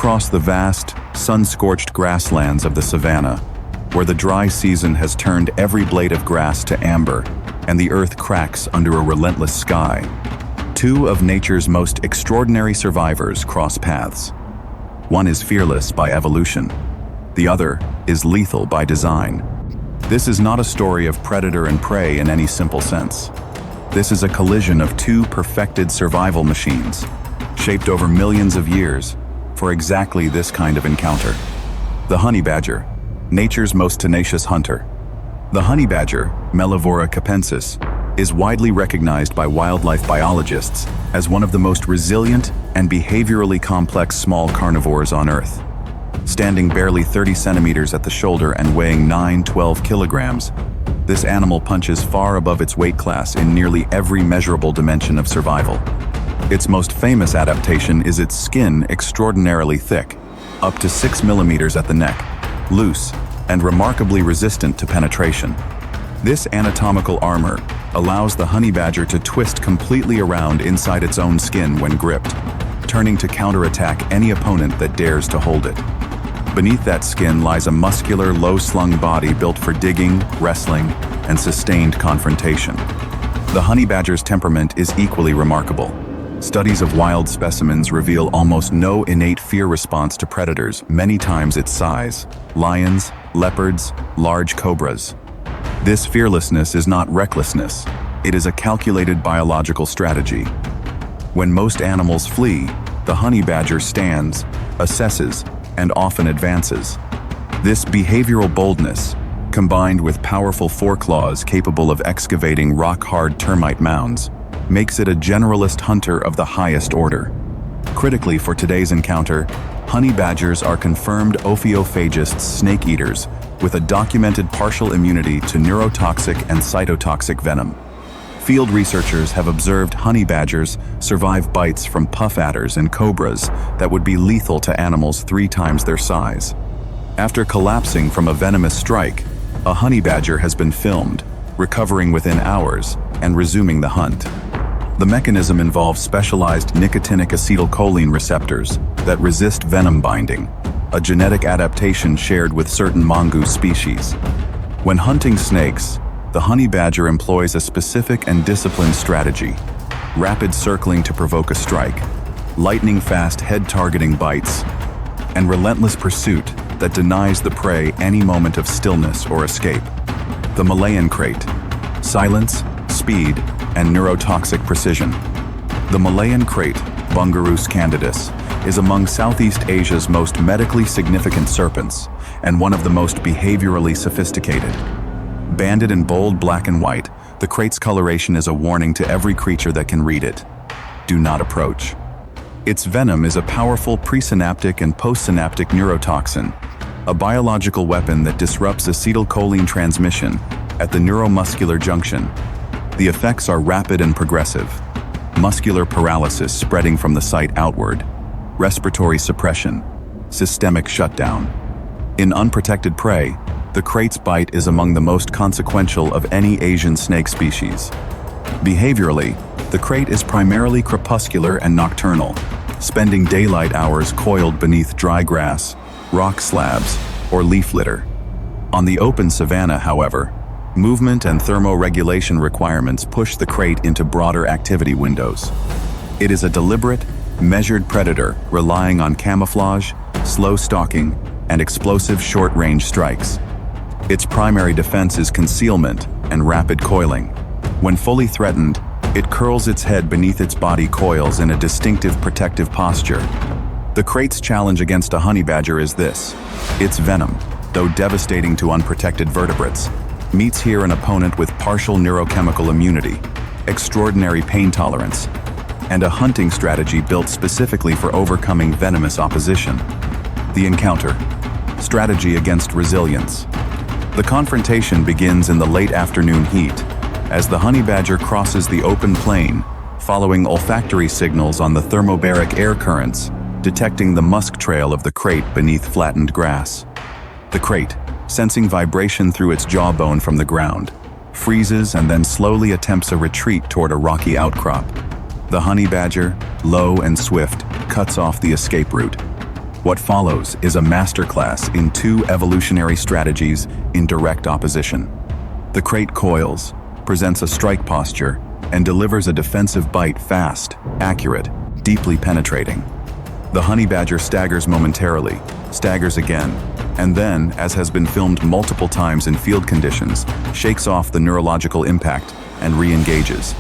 across the vast, sun-scorched grasslands of the savanna, where the dry season has turned every blade of grass to amber and the earth cracks under a relentless sky. Two of nature's most extraordinary survivors cross paths. One is fearless by evolution. The other is lethal by design. This is not a story of predator and prey in any simple sense. This is a collision of two perfected survival machines, shaped over millions of years for exactly this kind of encounter. The honey badger, nature's most tenacious hunter. The honey badger, Melivora capensis, is widely recognized by wildlife biologists as one of the most resilient and behaviorally complex small carnivores on Earth. Standing barely 30 centimeters at the shoulder and weighing 9–12 kilograms, this animal punches far above its weight class in nearly every measurable dimension of survival. Its most famous adaptation is its skin extraordinarily thick, up to 6 millimeters at the neck, loose, and remarkably resistant to penetration. This anatomical armor allows the honey badger to twist completely around inside its own skin when gripped, turning to counterattack any opponent that dares to hold it. Beneath that skin lies a muscular, low-slung body built for digging, wrestling, and sustained confrontation. The honey badger's temperament is equally remarkable. Studies of wild specimens reveal almost no innate fear response to predators, many times its size: lions, leopards, large cobras. This fearlessness is not recklessness. It is a calculated biological strategy. When most animals flee, the honey badger stands, assesses, and often advances. This behavioral boldness, combined with powerful foreclaws capable of excavating rock-hard termite mounds, makes it a generalist hunter of the highest order. Critically for today's encounter, honey badgers are confirmed ophiophagist snake eaters with a documented partial immunity to neurotoxic and cytotoxic venom. Field researchers have observed honey badgers survive bites from puff adders and cobras that would be lethal to animals 3 times their size. After collapsing from a venomous strike, a honey badger has been filmed, recovering within hours and resuming the hunt. The mechanism involves specialized nicotinic acetylcholine receptors that resist venom binding, a genetic adaptation shared with certain mongoose species. When hunting snakes, the honey badger employs a specific and disciplined strategy: rapid circling to provoke a strike, lightning-fast head-targeting bites, and relentless pursuit that denies the prey any moment of stillness or escape. The Malayan Krait: silence, speed, and neurotoxic precision. The Malayan Krait, Bungarus candidus, is among Southeast Asia's most medically significant serpents and one of the most behaviorally sophisticated. Banded in bold black and white, the krait's coloration is a warning to every creature that can read it. Do not approach. Its venom is a powerful presynaptic and postsynaptic neurotoxin, a biological weapon that disrupts acetylcholine transmission at the neuromuscular junction. The effects are rapid and progressive: muscular paralysis spreading from the site outward, respiratory suppression, systemic shutdown. In unprotected prey, the krait's bite is among the most consequential of any Asian snake species. Behaviorally, the krait is primarily crepuscular and nocturnal, spending daylight hours coiled beneath dry grass, rock slabs, or leaf litter. On the open savanna, however, movement and thermoregulation requirements push the krait into broader activity windows. It is a deliberate, measured predator relying on camouflage, slow stalking, and explosive short-range strikes. Its primary defense is concealment and rapid coiling. When fully threatened, it curls its head beneath its body coils in a distinctive protective posture. The krait's challenge against a honey badger is this: its venom, though devastating to unprotected vertebrates, meets here an opponent with partial neurochemical immunity, extraordinary pain tolerance, and a hunting strategy built specifically for overcoming venomous opposition. The encounter: strategy against resilience. The confrontation begins in the late afternoon heat, as the honey badger crosses the open plain, following olfactory signals on the thermobaric air currents, detecting the musk trail of the krait beneath flattened grass. The krait, sensing vibration through its jawbone from the ground, freezes and then slowly attempts a retreat toward a rocky outcrop. The honey badger, low and swift, cuts off the escape route. What follows is a masterclass in two evolutionary strategies in direct opposition. The krait coils, presents a strike posture, and delivers a defensive bite fast, accurate, deeply penetrating. The honey badger staggers momentarily, staggers again, and then, as has been filmed multiple times in field conditions, shakes off the neurological impact and re-engages.